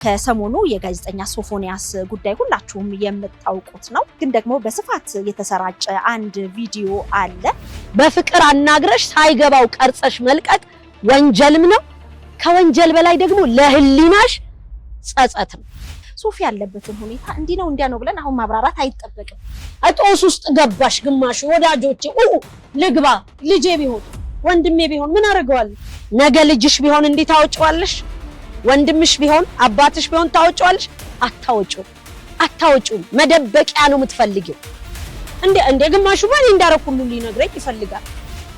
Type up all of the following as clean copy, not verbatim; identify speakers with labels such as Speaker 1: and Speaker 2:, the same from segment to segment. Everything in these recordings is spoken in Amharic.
Speaker 1: ከሰሞኑ የጋዜጠኛ ሶፎንያስ ጉዳይ ሁላችሁም የምታውቁት ነው። ግን ደግሞ በስፋት የተሰራጨ አንድ ቪዲዮ አለ።
Speaker 2: በፍቅር አናግረሽ ሳይገባው ቀርጸሽ መልቀቅ ወንጀልም ነው። ከወንጀል በላይ ደግሞ ለህሊናሽ ጸጸት ነው።
Speaker 1: ሶፊ ያለበትን ሁኔታ እንዲህ ነው እንዲያ ነው ብለን አሁን ማብራራት አይጠበቅም።
Speaker 2: አጦስ ውስጥ ገባሽ ግማሽ ወዳጆቼ ልግባ ልጄ ቢሆን ወንድሜ ቢሆን ምን አደርገዋለሁ? ነገ ልጅሽ ቢሆን እንዴ ታወጪዋለሽ? ወንድምሽ ቢሆን አባትሽ ቢሆን ታወጪዋለሽ? አታወጪው። መደበቂያ ነው የምትፈልጊው። እንደ ግማሹ ማን እንዳረኩሉ ሊነግረኝ ይፈልጋል።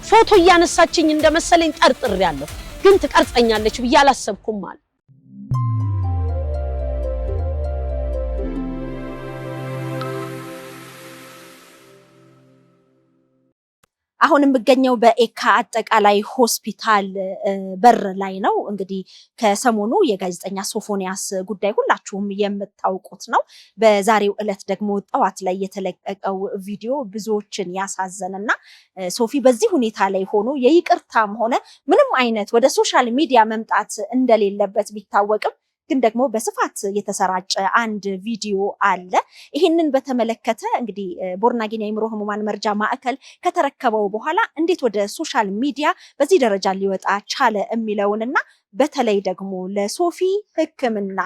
Speaker 2: ፎቶ እያነሳችኝ እንደመሰለኝ ጠርጥሬያለሁ፣ ግን ትቀርጸኛለች ብዬ አላሰብኩም ማለት
Speaker 1: አሁን የምገኘው በኤካ አጠቃላይ ሆስፒታል በር ላይ ነው። እንግዲህ ከሰሞኑ የጋዜጠኛ ሶፎንያስ ጉዳይ ሁላችሁም የምታውቁት ነው። በዛሬው ዕለት ደግሞ ጠዋት ላይ የተለቀቀው ቪዲዮ ብዙዎችን ያሳዘነና ሶፊ በዚህ ሁኔታ ላይ ሆኖ የይቅርታም ሆነ ምንም አይነት ወደ ሶሻል ሚዲያ መምጣት እንደሌለበት ቢታወቅም ግን ደግሞ በስፋት የተሰራጨ አንድ ቪዲዮ አለ። ይህንን በተመለከተ እንግዲህ ቦርናጌን የአእምሮ ህሙማን መርጃ ማዕከል ከተረከበው በኋላ እንዴት ወደ ሶሻል ሚዲያ በዚህ ደረጃ ሊወጣ ቻለ የሚለውንና በተለይ ደግሞ ለሶፊ ሕክምና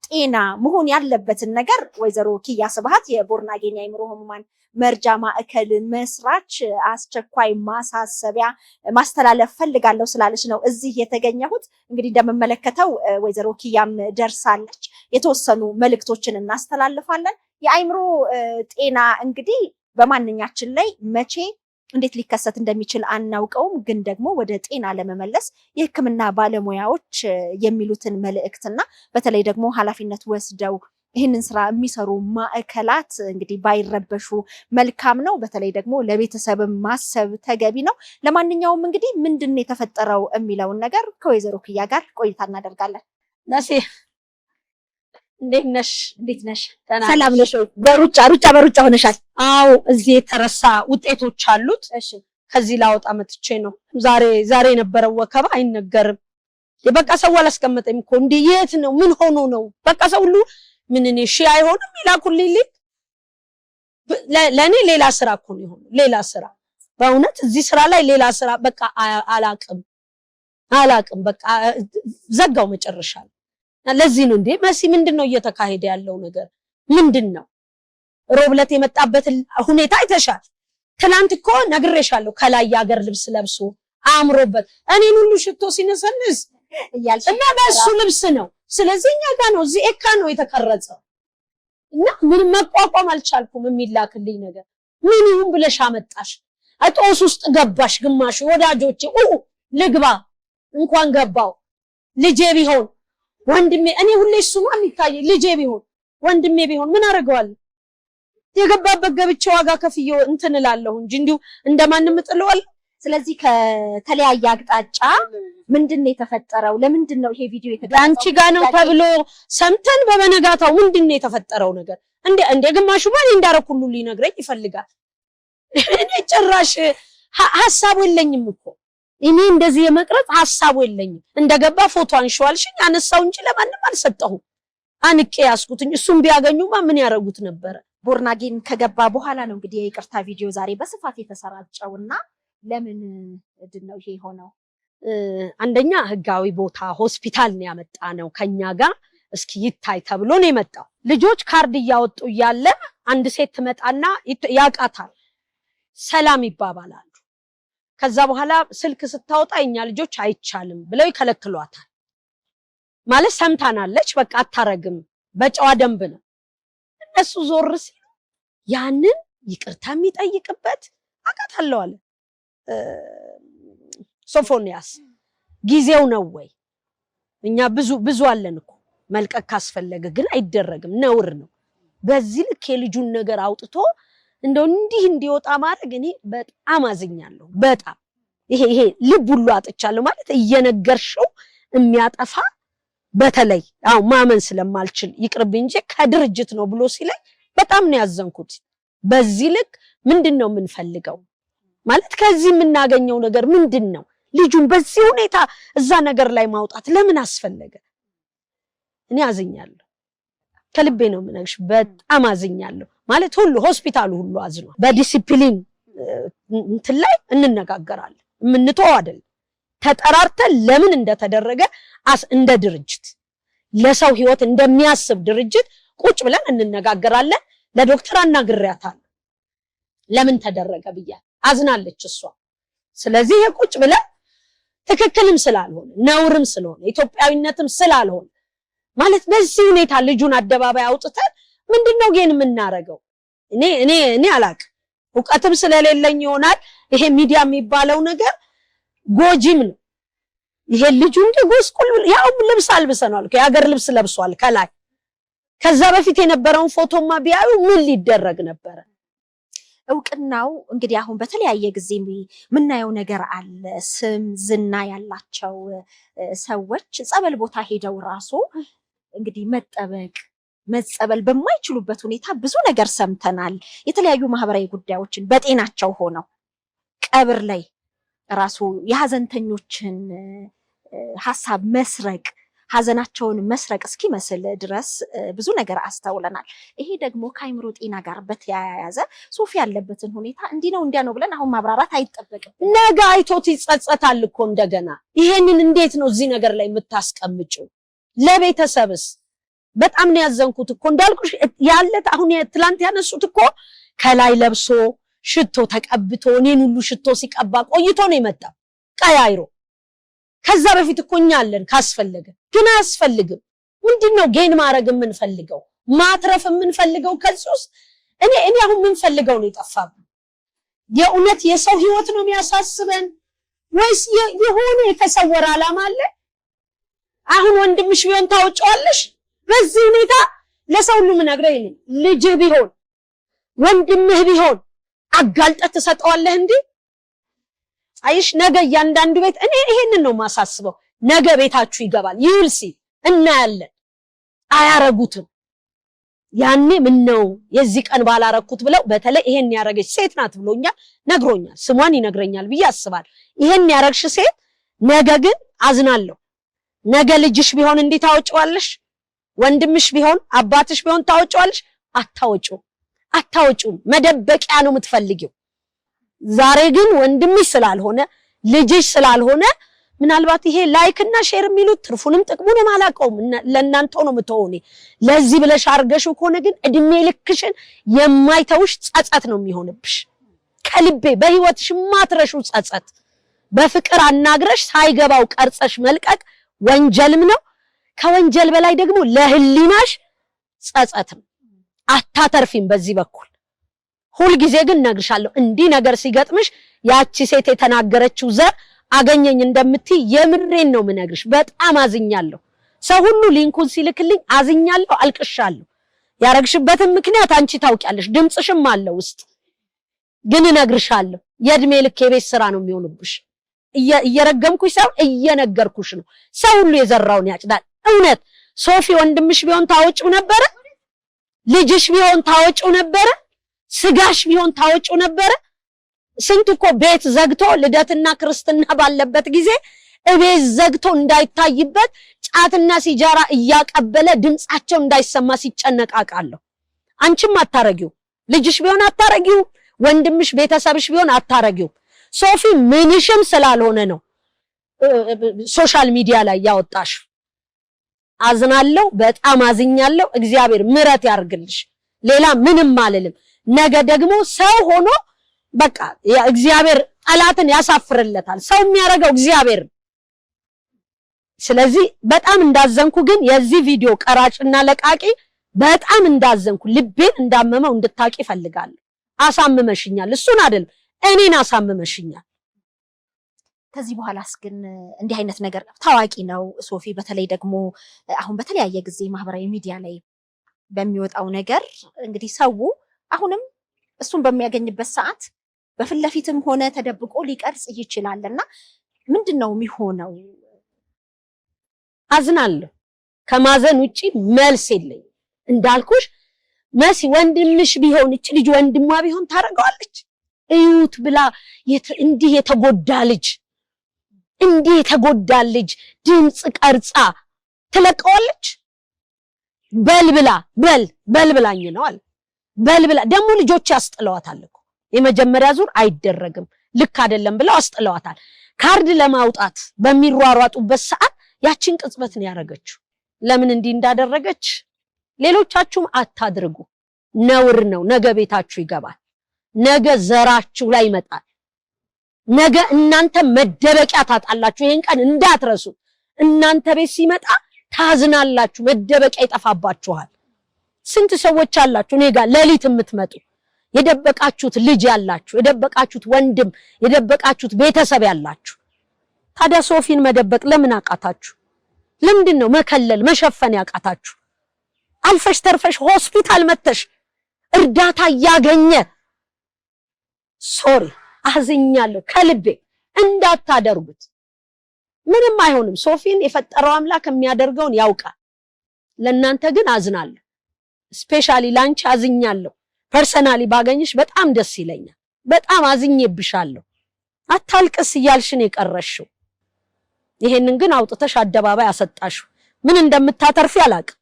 Speaker 1: ጤና መሆን ያለበትን ነገር ወይዘሮ ኪያ ስብሐት የቦርናጌን የአእምሮ ህሙማን መርጃ ማዕከል መስራች አስቸኳይ ማሳሰቢያ ማስተላለፍ ፈልጋለሁ ስላለች ነው እዚህ የተገኘሁት። እንግዲህ እንደምመለከተው ወይዘሮ ኪያም ደርሳለች። የተወሰኑ መልእክቶችን እናስተላልፋለን። የአእምሮ ጤና እንግዲህ በማንኛችን ላይ መቼ እንዴት ሊከሰት እንደሚችል አናውቀውም። ግን ደግሞ ወደ ጤና ለመመለስ የህክምና ባለሙያዎች የሚሉትን መልእክትና በተለይ ደግሞ ኃላፊነት ወስደው ይህንን ስራ የሚሰሩ ማዕከላት እንግዲህ ባይረበሹ መልካም ነው። በተለይ ደግሞ ለቤተሰብ ማሰብ ተገቢ ነው። ለማንኛውም እንግዲህ ምንድነው የተፈጠረው የሚለውን ነገር ከወይዘሮ ኪያ ጋር ቆይታ እናደርጋለን።
Speaker 2: ነሲ እንዴት ነሽ?
Speaker 1: ሰላም ነሽ? በሩጫ ሆነሻል።
Speaker 2: አዎ እዚህ የተረሳ ውጤቶች አሉት።
Speaker 1: እሺ
Speaker 2: ከዚህ ላወጣ መጥቼ ነው። ዛሬ የነበረው ወከባ አይነገርም። የበቃ ሰው አላስቀመጠም እኮ እንዴ! የት ነው? ምን ሆኖ ነው? በቃ ሰው ሁሉ ምን እኔ አይሆንም ይላኩልኝ። ለኔ ሌላ ስራ እኮ ነው የሆነው። ሌላ ስራ በእውነት እዚህ ስራ ላይ ሌላ ስራ በቃ አላቅም በቃ ዘጋው መጨረሻ። ለዚህ ነው እንዴ መሲ ምንድነው እየተካሄደ ያለው ነገር ምንድነው? ሮብለት የመጣበት ሁኔታ አይተሻል። ትላንት እኮ ነግሬሻለሁ። ከላይ የሀገር ልብስ ለብሶ አምሮበት እኔን ሁሉ ሽቶ ሲነሰንስ እና በሱ ልብስ ነው። ስለዚህ እኛ ጋር ነው እዚህ ኤካ ነው የተቀረጸው እና ምንም መቋቋም አልቻልኩም። የሚላክልኝ ነገር ምን ይሁን ብለሽ አመጣሽ? አጦስ ውስጥ ገባሽ ግማሽ ወዳጆቼ ልግባ እንኳን ገባው ልጄ ቢሆን ወንድሜ እኔ ሁሌ እሱ ነው የሚታይ ልጄ ቢሆን ወንድሜ ቢሆን ምን አደርገዋለሁ? የገባበት ገብቼ ዋጋ ከፍዬው እንትን እላለሁ እንጂ እንዲሁ እንደማንም ጥለዋለሁ።
Speaker 1: ስለዚህ ከተለያየ አቅጣጫ ምንድነው የተፈጠረው? ለምንድነው ይሄ ቪዲዮ የተደረገው?
Speaker 2: አንቺ ጋር ነው ተብሎ ሰምተን በመነጋታው ምንድነው የተፈጠረው ነገር? እንደ ግማሹ ማን እንዳረኩሉ ሊነግረኝ ይፈልጋል። እኔ ጭራሽ ሐሳቡ የለኝም እኮ እኔ እንደዚህ የመቅረጽ ሐሳቡ የለኝም። እንደገባ ፎቶ አንሽዋልሽኝ አነሳው እንጂ ለማንም አልሰጠሁም። አንቄ ያስኩትኝ እሱም ቢያገኙማ ምን ያረጉት ነበር?
Speaker 1: ቦርናጌን ከገባ በኋላ ነው እንግዲህ የይቅርታ ቪዲዮ ዛሬ በስፋት የተሰራጨውና ለምን ምንድነው ይሄ ሆነው?
Speaker 2: አንደኛ ህጋዊ ቦታ ሆስፒታል ነው ያመጣ ነው ከኛ ጋር እስኪ ይታይ ተብሎ ነው የመጣው። ልጆች ካርድ እያወጡ እያለ አንድ ሴት ትመጣና ያቃታል፣ ሰላም ይባባላሉ። ከዛ በኋላ ስልክ ስታወጣ እኛ ልጆች አይቻልም ብለው ይከለክሏታል። ማለት ሰምታናለች፣ በቃ አታረግም፣ በጨዋ ደንብ ነው። እነሱ ዞር ሲሉ ያንን ይቅርታ የሚጠይቅበት አቃታለሁ አለ ሶፎንያስ። ጊዜው ነው ወይ? እኛ ብዙ አለን እኮ መልቀቅ ካስፈለገ ግን አይደረግም፣ ነውር ነው። በዚህ ልክ የልጁን ነገር አውጥቶ እንደው እንዲህ እንዲወጣ ማድረግ እኔ በጣም አዝኛለሁ። በጣም ይሄ ልብ ሁሉ አጥቻለሁ። ማለት እየነገርሽው የሚያጠፋ በተለይ ማመን ስለማልችል ይቅርብ እንጂ ከድርጅት ነው ብሎ ሲለኝ በጣም ነው ያዘንኩት። በዚህ ልክ ምንድነው የምንፈልገው? ማለት ከዚህ የምናገኘው ነገር ምንድነው? ልጁን በዚህ ሁኔታ እዛ ነገር ላይ ማውጣት ለምን አስፈለገ? እኔ አዝኛለሁ ከልቤ ነው የምነግርሽ በጣም አዝኛለሁ ማለት ሁሉ ሆስፒታሉ ሁሉ አዝኗል በዲሲፕሊን እንትን ላይ እንነጋገራለን ምንተው አይደል ተጠራርተን ለምን እንደተደረገ እንደ ድርጅት ለሰው ህይወት እንደሚያስብ ድርጅት ቁጭ ብለን እንነጋገራለን ለዶክተር አናግሬያታለሁ ለምን ተደረገ ብያ አዝናለች እሷ ስለዚህ ቁጭ ብለን ትክክልም ስላልሆነ ነውርም ስለሆነ ኢትዮጵያዊነትም ስላልሆነ ማለት በዚህ ሁኔታ ልጁን አደባባይ አውጥተን ምንድነው ግን የምናረገው እኔ አላቅ ዕውቀትም ስለሌለኝ ይሆናል ይሄ ሚዲያ የሚባለው ነገር ጎጂም ነው ይሄ ልጁ እንደጎስቁል ያው ልብስ አልብሰናል የሀገር ልብስ ለብሷል ከላይ ከዛ በፊት የነበረውን ፎቶማ ቢያዩ ምን ሊደረግ ነበር
Speaker 1: እውቅናው እንግዲህ አሁን በተለያየ ጊዜ ምናየው ነገር አለ ስም ዝና ያላቸው ሰዎች ጸበል ቦታ ሄደው ራሱ እንግዲህ መጸበል በማይችሉበት ሁኔታ ብዙ ነገር ሰምተናል የተለያዩ ማህበራዊ ጉዳዮችን በጤናቸው ሆነው ቀብር ላይ ራሱ የሐዘንተኞችን ሐሳብ መስረቅ ሐዘናቸውን መስረቅ እስኪመስል ድረስ ብዙ ነገር አስተውለናል ይሄ ደግሞ ከአይምሮ ጤና ጋር በተያያዘ ሶፊ ያለበትን ሁኔታ እንዲህ ነው እንዲያ ነው ብለን አሁን ማብራራት አይጠበቅም
Speaker 2: ነገ አይቶት ይጸጸታል እኮ እንደገና ይሄንን እንዴት ነው እዚህ ነገር ላይ የምታስቀምጪው ለቤተሰብስ በጣም ነው ያዘንኩት እኮ እንዳልኩሽ ያለት አሁን ትላንት ያነሱት እኮ ከላይ ለብሶ ሽቶ ተቀብቶ እኔን ሁሉ ሽቶ ሲቀባ ቆይቶ ነው የመጣው ቀያይሮ ከዛ በፊት እኮ እኛ አለን ካስፈለገ ግን አያስፈልግም ምንድነው ጌን ማድረግ የምንፈልገው ማትረፍ የምንፈልገው ከሱስ እኔ አሁን የምንፈልገው ነው የጠፋብን የእውነት የሰው ህይወት ነው የሚያሳስበን ወይስ የሆነ የተሰወረ ዓላማ አለ አሁን ወንድምሽ ቢሆን ታውጫለሽ በዚህ ሁኔታ ለሰው ሁሉ ምን አግረይ ልጅ ቢሆን ወንድምህ ቢሆን አጋልጠህ ተሰጠዋለህ እንዴ አይሽ ነገ ያንዳንዱ ቤት እኔ ይሄንን ነው ማሳስበው ነገ ቤታችሁ ይገባል ይልሲ እናያለን አያረጉትም ያኔ ምን ነው የዚህ ቀን ባላረኩት ብለው በተለይ ይሄን ያረገች ሴት ናት ብሎኛል ነግሮኛል ስሟን ይነግረኛል ብዬ አስባለሁ ይሄን ያረግሽ ሴት ነገ ግን አዝናለሁ ነገ ልጅሽ ቢሆን እንዴ ታውጫዋለሽ ወንድምሽ ቢሆን አባትሽ ቢሆን ታውጫዋለሽ አታውጪው መደበቂያ ነው የምትፈልጊው ዛሬ ግን ወንድምሽ ስላልሆነ ልጅሽ ስላልሆነ ምናልባት ይሄ ላይክ እና ሼር የሚሉት ትርፉንም ጥቅሙንም አላቀውም ለእናንተው ነው የምትሆኒ ለዚህ ብለሽ አርገሽው ከሆነ ግን እድሜ ልክሽን የማይተውሽ ጸጸት ነው የሚሆንብሽ ከልቤ በህይወትሽ ማትረሹ ጸጸት በፍቅር አናግረሽ ሳይገባው ቀርጸሽ መልቀቅ ወንጀልም ነው ከወንጀል በላይ ደግሞ ለህሊናሽ ጸጸት ነው አታተርፊም በዚህ በኩል ሁሉ ጊዜ ግን ነግርሻለሁ እንዲህ ነገር ሲገጥምሽ ያቺ ሴት የተናገረችው ዘር አገኘኝ እንደምትይ የምሬን ነው ምነግርሽ በጣም አዝኛለሁ ሰው ሁሉ ሊንኩን ሲልክልኝ አዝኛለሁ አልቅሻለሁ ያረግሽበትን ምክንያት አንቺ ታውቂያለሽ ድምጽሽም አለ ውስጥ ግን ነግርሻለሁ የእድሜ ልክ የቤት ስራ ነው የሚሆንብሽ እየረገምኩሽ ሳይሆን እየነገርኩሽ ነው ሰው ሁሉ የዘራውን ያጭዳል እውነት ሶፊ ወንድምሽ ቢሆን ታውጪው ነበር ልጅሽ ቢሆን ታውጪው ነበር ስጋሽ ቢሆን ታውጪው ነበር ስንት እኮ ቤት ዘግቶ ልደትና ክርስትና ባለበት ጊዜ እቤት ዘግቶ እንዳይታይበት ጫትና ሲጃራ እያቀበለ ድምጻቸው እንዳይሰማ ሲጨነቃቃለሁ አንቺም አታረጊው ልጅሽ ቢሆን አታረጊው ወንድምሽ ቤተሰብሽ ቢሆን አታረጊው ሶፊ ምንሽም ስላልሆነ ነው ሶሻል ሚዲያ ላይ ያወጣሽ አዝናለሁ በጣም አዝኛለሁ እግዚአብሔር ምሕረት ያርግልሽ ሌላ ምንም አልልም ነገ ደግሞ ሰው ሆኖ በቃ እግዚአብሔር ጠላትን ያሳፍርለታል ሰው የሚያረጋው እግዚአብሔር ስለዚህ በጣም እንዳዘንኩ ግን የዚህ ቪዲዮ ቀራጭና ለቃቂ በጣም እንዳዘንኩ ልቤን እንዳመመው እንድታቂ ፈልጋለሁ አሳምመሽኛል እሱን አይደል እኔን አሳምመሽኛል
Speaker 1: ከዚህ በኋላስ ግን እንዲህ አይነት ነገር ታዋቂ ነው ሶፊ በተለይ ደግሞ አሁን በተለያየ ጊዜ ማህበራዊ ሚዲያ ላይ በሚወጣው ነገር እንግዲህ ሰው አሁንም እሱን በሚያገኝበት ሰዓት በፊት ለፊትም ሆነ ተደብቆ ሊቀርጽ ይችላልና ምንድነው የሚሆነው
Speaker 2: አዝናለሁ ከማዘን ውጪ መልስ የለኝ እንዳልኩሽ መሲ ወንድምሽ ቢሆን እቺ ልጅ ወንድሟ ቢሆን ታረጋዋለች እዩት ብላ እንዲህ የተጎዳ ልጅ ድምጽ ቀርጻ ትለቀዋለች በልብላኝ ነው አለ። በልብላ ደግሞ ልጆች ያስጥለዋታል እኮ የመጀመሪያ ዙር አይደረግም ልክ አይደለም ብለው አስጥለዋታል። ካርድ ለማውጣት በሚሯሯጡበት ሰዓት ያችን ቅጽበት ነው ያረገችው። ለምን እንዲህ እንዳደረገች ሌሎቻችሁም አታድርጉ። ነውር ነው። ነገ ቤታችሁ ይገባል። ነገ ዘራችሁ ላይ ይመጣል። ነገ እናንተ መደበቂያ ታጣላችሁ። ይሄን ቀን እንዳትረሱ። እናንተ ቤት ሲመጣ ታዝናላችሁ፣ መደበቂያ ይጠፋባችኋል። ስንት ሰዎች አላችሁ እኔ ጋር ሌሊት የምትመጡ የደበቃችሁት ልጅ ያላችሁ፣ የደበቃችሁት ወንድም፣ የደበቃችሁት ቤተሰብ ያላችሁ። ታዲያ ሶፊን መደበቅ ለምን አቃታችሁ? ለምንድነው መከለል መሸፈን ያቃታችሁ? አልፈሽ ተርፈሽ ሆስፒታል መተሽ እርዳታ ያገኘ ሶሪ አዝኛለሁ ከልቤ እንዳታደርጉት። ምንም አይሆንም። ሶፊን የፈጠረው አምላክ የሚያደርገውን ያውቃል። ለእናንተ ግን አዝናለሁ። ስፔሻሊ ላንቺ አዝኛለሁ። ፐርሰናሊ ባገኝሽ በጣም ደስ ይለኛል። በጣም አዝኜብሻለሁ። አታልቅስ እያልሽን የቀረሽው ይሄንን ግን አውጥተሽ አደባባይ አሰጣሽው። ምን እንደምታተርፊ አላቅም፣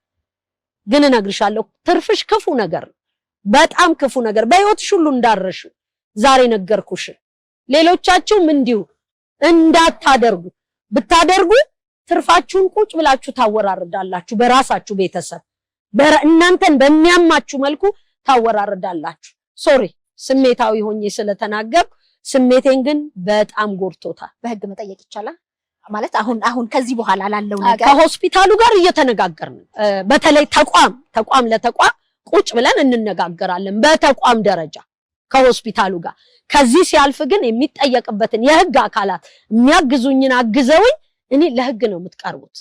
Speaker 2: ግን እነግርሻለሁ ትርፍሽ ክፉ ነገር፣ በጣም ክፉ ነገር በህይወትሽ ሁሉ እንዳረሽ ዛሬ ነገርኩሽ። ሌሎቻችሁም እንዲሁ እንዳታደርጉ። ብታደርጉ ትርፋችሁን ቁጭ ብላችሁ ታወራርዳላችሁ። በራሳችሁ ቤተሰብ እናንተን በሚያማችሁ መልኩ ታወራርዳላችሁ። ሶሪ ስሜታዊ ሆኜ ስለተናገርኩ፣ ስሜቴን ግን በጣም ጎድቶታል።
Speaker 1: በህግ መጠየቅ ይቻላል ማለት አሁን ከዚህ በኋላ ላለው ነገር
Speaker 2: ከሆስፒታሉ ጋር እየተነጋገርን በተለይ ተቋም ለተቋም ቁጭ ብለን እንነጋገራለን። በተቋም ደረጃ ከሆስፒታሉ ጋር ከዚህ ሲያልፍ ግን የሚጠየቅበትን የህግ አካላት የሚያግዙኝን አግዘውኝ እኔ ለህግ ነው የምትቀርቡት።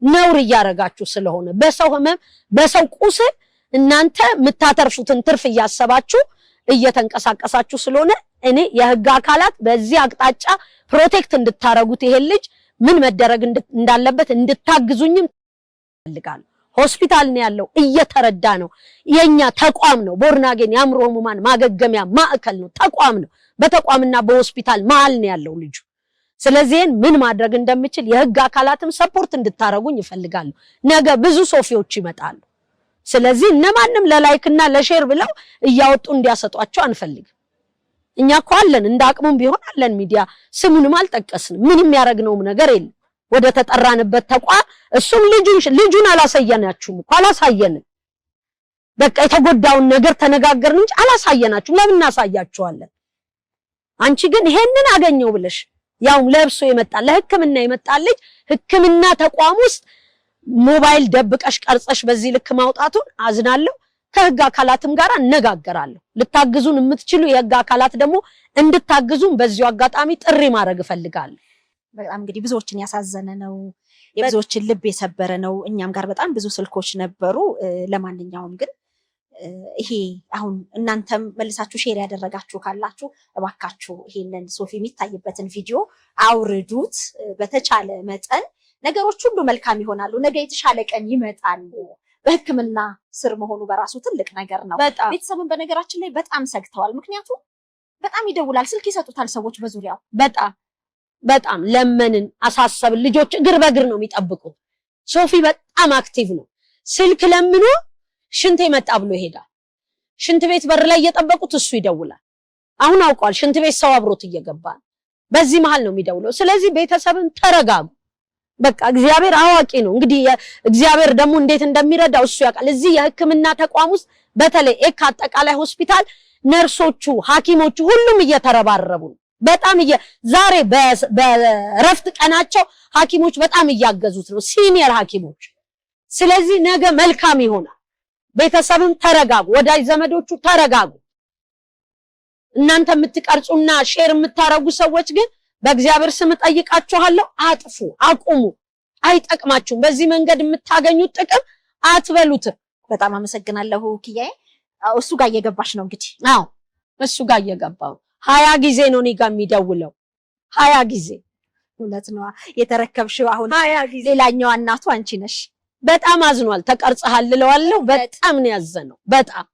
Speaker 2: ነውር እያረጋችሁ ስለሆነ በሰው ህመም በሰው ቁስል እናንተ የምታተርፉትን ትርፍ እያሰባችሁ እየተንቀሳቀሳችሁ ስለሆነ እኔ የህግ አካላት በዚህ አቅጣጫ ፕሮቴክት እንድታረጉት ይሄን ልጅ ምን መደረግ እንዳለበት እንድታግዙኝም ፈልጋለሁ። ሆስፒታል ነው ያለው፣ እየተረዳ ነው። የኛ ተቋም ነው። ቦርናጌን የአእምሮ ህሙማን ማገገሚያ ማዕከል ነው፣ ተቋም ነው። በተቋምና በሆስፒታል መሀል ነው ያለው ልጁ። ስለዚህ ምን ማድረግ እንደምችል የህግ አካላትም ሰፖርት እንድታረጉኝ ይፈልጋሉ። ነገ ብዙ ሶፊዎች ይመጣሉ። ስለዚህ እነማንም ለላይክና ለሼር ብለው እያወጡ እንዲያሰጧቸው አንፈልግም። እኛ እኮ አለን፣ እንደ አቅሙም ቢሆን አለን ሚዲያ። ስሙንም አልጠቀስንም፣ ምንም ያረግነውም ነገር የለም። ወደ ተጠራንበት ተቋም እሱም ልጁን አላሳየናችሁም እኮ አላሳየንም። በቃ የተጎዳውን ነገር ተነጋገርን እንጂ አላሳየናችሁም። ለምን እናሳያችኋለን? አንቺ ግን ይሄንን አገኘው ብለሽ ያውም ለብሶ የመጣ ለህክምና የመጣ ልጅ ህክምና ተቋም ውስጥ ሞባይል ደብቀሽ ቀርጸሽ በዚህ ልክ ማውጣቱን አዝናለሁ። ከህግ አካላትም ጋር እነጋገራለሁ። ልታግዙን የምትችሉ የህግ አካላት ደግሞ እንድታግዙን በዚሁ አጋጣሚ ጥሪ ማድረግ እፈልጋለሁ።
Speaker 1: በጣም እንግዲህ ብዙዎችን ያሳዘነ ነው፣ የብዙዎችን ልብ የሰበረ ነው። እኛም ጋር በጣም ብዙ ስልኮች ነበሩ። ለማንኛውም ግን ይሄ አሁን እናንተም መልሳችሁ ሼር ያደረጋችሁ ካላችሁ እባካችሁ ይሄንን ሶፊ የሚታይበትን ቪዲዮ አውርዱት። በተቻለ መጠን ነገሮች ሁሉ መልካም ይሆናሉ። ነገ የተሻለ ቀን ይመጣል። በህክምና ስር መሆኑ በራሱ ትልቅ ነገር ነው። ቤተሰብን በነገራችን ላይ በጣም ሰግተዋል። ምክንያቱም በጣም ይደውላል፣ ስልክ ይሰጡታል ሰዎች በዙሪያው። በጣም ለመንን፣ አሳሰብን። ልጆች እግር በእግር ነው የሚጠብቁት። ሶፊ በጣም አክቲቭ ነው። ስልክ ለምኖ ሽንት መጣ ብሎ ይሄዳል። ሽንት ቤት በር ላይ እየጠበቁት እሱ ይደውላል። አሁን አውቀዋል ሽንት ቤት ሰው አብሮት እየገባ በዚህ መሃል ነው የሚደውለው። ስለዚህ ቤተሰብን ተረጋጉ። በቃ እግዚአብሔር አዋቂ ነው። እንግዲህ እግዚአብሔር ደግሞ እንዴት እንደሚረዳው እሱ ያውቃል። እዚህ የህክምና ተቋም ውስጥ በተለይ ኤካ አጠቃላይ ሆስፒታል ነርሶቹ፣ ሐኪሞቹ ሁሉም እየተረባረቡ ነው። በጣም ዛሬ በረፍት ቀናቸው ሐኪሞች በጣም እያገዙት ነው፣ ሲኒየር ሐኪሞች። ስለዚህ ነገ መልካም ይሆናል። ቤተሰብም ተረጋጉ፣ ወዳጅ ዘመዶቹ ተረጋጉ። እናንተ የምትቀርጹና ሼር የምታረጉ ሰዎች ግን በእግዚአብሔር ስም ጠይቃችኋለሁ፣ አጥፉ፣ አቁሙ። አይጠቅማችሁም። በዚህ መንገድ የምታገኙት ጥቅም አትበሉትም። በጣም አመሰግናለሁ ኪያዬ። እሱ ጋር እየገባሽ ነው እንግዲህ?
Speaker 2: አዎ እሱ ጋር እየገባው 20 ጊዜ ነው እኔ ጋር የሚደውለው 20 ጊዜ።
Speaker 1: እውነት ነው የተረከብሽው አሁን 20 ጊዜ። ሌላኛዋ እናቱ አንቺ ነሽ።
Speaker 2: በጣም አዝኗል። ተቀርጸሃል እለዋለሁ። በጣም ነው ያዘነው። በጣም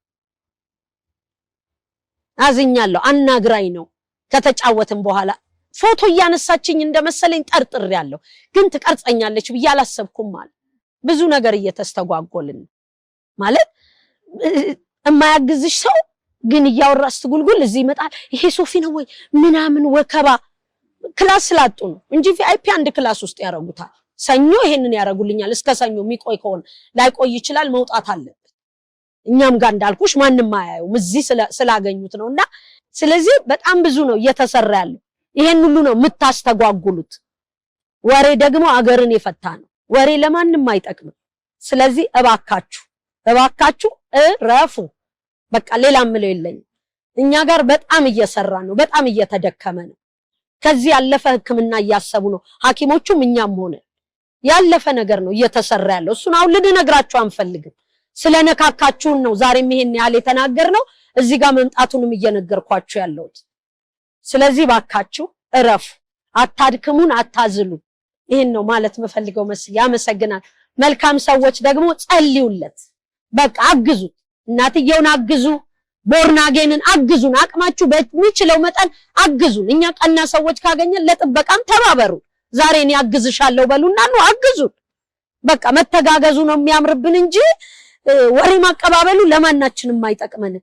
Speaker 2: አዝኛለሁ። አናግራኝ ነው ከተጫወትን በኋላ ፎቶ እያነሳችኝ እንደመሰለኝ ጠርጥሬያለሁ። ግን ትቀርጸኛለች ብዬ አላሰብኩም ማለት ብዙ ነገር እየተስተጓጎልን ማለት የማያግዝሽ ሰው ግን እያወራስ ትጉልጉል እዚህ ይመጣል ይሄ ሶፊ ነው ወይ ምናምን ወከባ ክላስ ስላጡ ነው እንጂ ቪአይፒ አንድ ክላስ ውስጥ ያረጉታል ሰኞ ይሄንን ያረጉልኛል እስከ ሰኞ የሚቆይ ከሆነ ላይቆይ ይችላል መውጣት አለበት እኛም ጋር እንዳልኩሽ ማንንም አያዩም እዚህ ስላገኙት ነውና ስለዚህ በጣም ብዙ ነው እየተሰራ ያለው ይሄን ሁሉ ነው የምታስተጓጉሉት ወሬ ደግሞ አገርን የፈታ ነው ወሬ ለማንንም አይጠቅምም ስለዚህ እባካችሁ እረፉ በቃ ሌላ ምለው የለኝም እኛ ጋር በጣም እየሰራ ነው በጣም እየተደከመ ነው ከዚህ ያለፈ ህክምና እያሰቡ ነው ሐኪሞቹም እኛም ሆነ ያለፈ ነገር ነው እየተሰራ ያለው እሱን አሁን ልነግራችሁ አንፈልግም ስለነካካችሁን ነው ዛሬም ይሄን ያህል የተናገርነው እዚህ ጋር መምጣቱንም እየነገርኳችሁ ያለሁት ስለዚህ ባካችሁ እረፉ አታድክሙን አታዝሉ ይሄን ነው ማለት መፈልገው ያመሰግናል መልካም ሰዎች ደግሞ ጸልዩለት በቃ አግዙት እናትየውን አግዙ ቦርናጌንን አግዙን አቅማችሁ በሚችለው መጠን አግዙን እኛ ቀና ሰዎች ካገኘን ለጥበቃም ተባበሩ ዛሬ እኔ አግዝሻለሁ በሉና ነው አግዙን በቃ መተጋገዙ ነው የሚያምርብን እንጂ ወሬ ማቀባበሉ ለማናችንም አይጠቅመን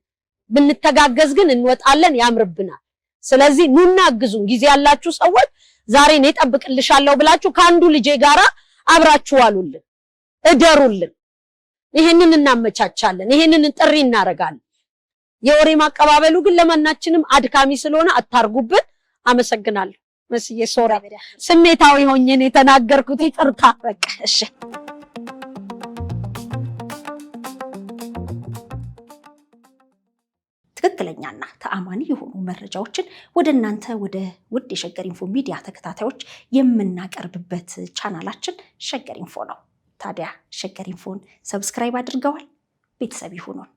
Speaker 2: ብንተጋገዝ ግን እንወጣለን ያምርብናል ስለዚህ ኑና አግዙን ጊዜ ያላችሁ ሰዎች ዛሬ እኔ ጠብቅልሻለሁ ብላችሁ ካንዱ ልጄ ጋራ አብራችሁ ዋሉልን እደሩልን ይሄንን እናመቻቻለን ይሄንን ጥሪ እናረጋለን የወሬ ማቀባበሉ ግን ለማናችንም አድካሚ ስለሆነ አታርጉብን አመሰግናለሁ መስዬ ሶራ ስሜታዊ ሆኜ ነው የተናገርኩት ይቅርታ በቃ እሺ
Speaker 1: ትክክለኛና ተአማኒ የሆኑ መረጃዎችን ወደ እናንተ ወደ ውድ የሸገር ኢንፎ ሚዲያ ተከታታዮች የምናቀርብበት ቻናላችን ሸገር ኢንፎ ነው ታዲያ ሸገር ኢንፎን ሰብስክራይብ አድርገዋል ቤተሰብ ይሁኑን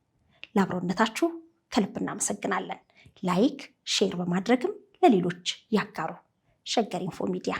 Speaker 1: ለአብሮነታችሁ ከልብ እናመሰግናለን ላይክ ሼር በማድረግም ለሌሎች ያጋሩ ሸገር ኢንፎ ሚዲያ